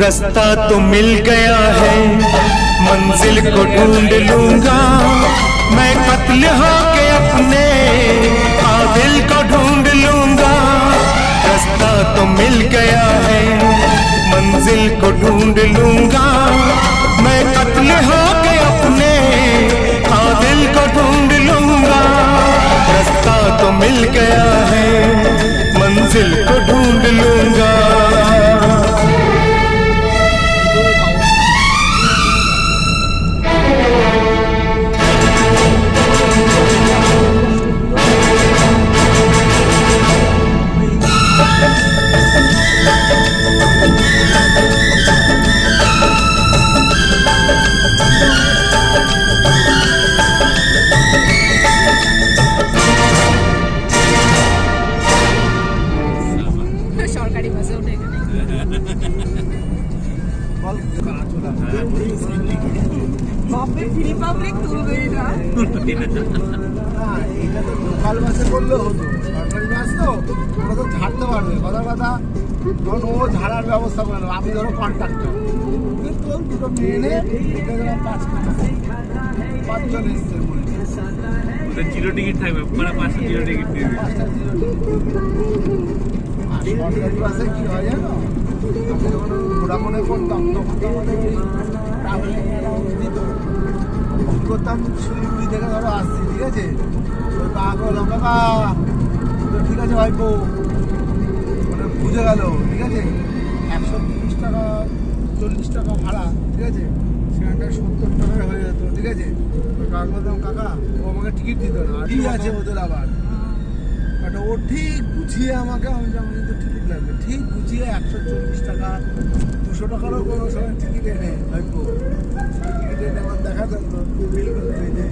रास्ता तो मिल गया है, मंजिल को ढूंढ लूंगा मैं, कत्ल होके अपने काबिल को ढूंढ लूंगा। रास्ता तो मिल गया है, मंजिल को ढूंढ लूंगा मैं, कत्ल होके अपने काबिल को ढूंढ लूंगा। रास्ता तो मिल गया है, मंजिल को ढूंढ लूंगा। সরকারি বাসে উঠে গেলে রিপাবলিক তুলবে এটা। এটা তো লোকাল বাসে করলেও হতো, সরকারি বাস তো ওরা তো ঝাড়তে পারবে। কথা ধরুন ও ঝাড়ার ব্যবস্থা করে নেবে, আপনি ধরো কন্ট্রাক্টর, কিন্তু দুটো ট্রেনে পাঁচজন এসছে জিরো টিকিট থাকবে, মানে 5টা জিরো টিকিট দিয়ে দেবে। আর সরকারি বাসে কি হয় জানো, আমি যখন ঘোরা মনে করতাম তখন তো আমাদের ওই ট্রাভেলিং দিত, কি করতাম শিলিগুড়ি থেকে ধরো আসছি, ঠিক আছে, ওই কাকা বললাম কাকা তো ঠিক আছে ভাইপো, মানে বুঝে গেল, ঠিক আছে, 130 টাকা 40 টাকা ভাড়া, ঠিক আছে, সেখানটা 70 টাকায় হয়ে যেত, ঠিক আছে। ওই কাকা বলতাম কাকা, ও আমাকে টিকিট দিত না, ঠিক আছে ওদের আবার একটা ও ঠিক বুঝিয়ে আমাকে, আমি কিন্তু টিকিট লাগবে, ঠিক বুঝিয়ে 140 টাকা 200 টাকারও কোনো সময় টিকিট এনে ভাইপো, টিকিট এনে আমার দেখাতেন তো বিল করতে।